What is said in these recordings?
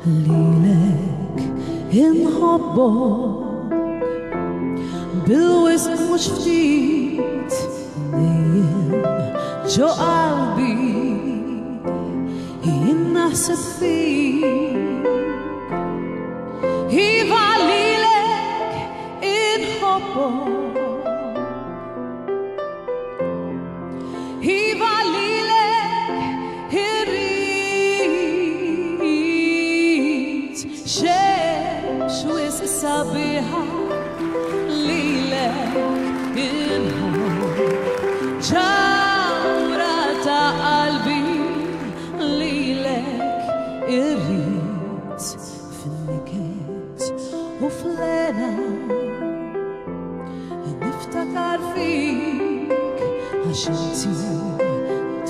lilek inħobbok bil-wisq mhux ftit nejjem ġo qalbi jien naħseb fik iva lilek inħobbok iva lilek irrid xemx wisq sabiħa lilek inħobb ġawra ta' qalbi lilek irrid fin-niket u fl-lena niftakar fik għax inti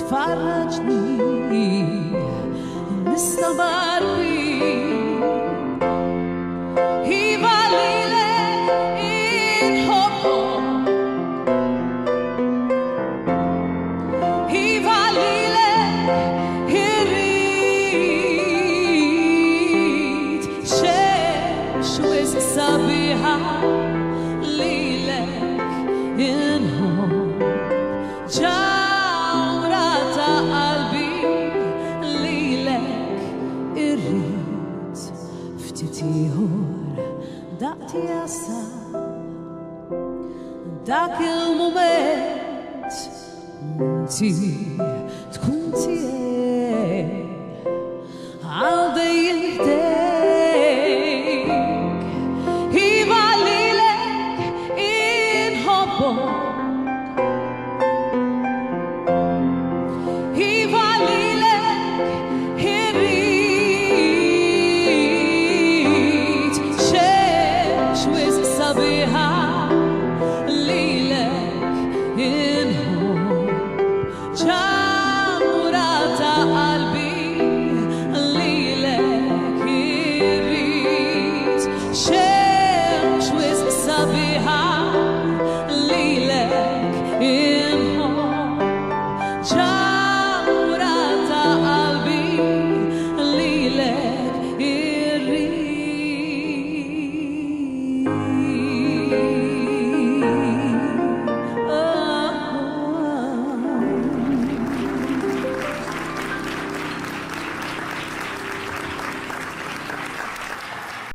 tfarraġni nistabar bik iva lilek inħobbok iva lilek irrid xemx wisq sabiħa lilek inħobb ġawra ta' qalbi lilek irrid ftit ieħor daqt jassa dak il-mument inti tkun tiegħi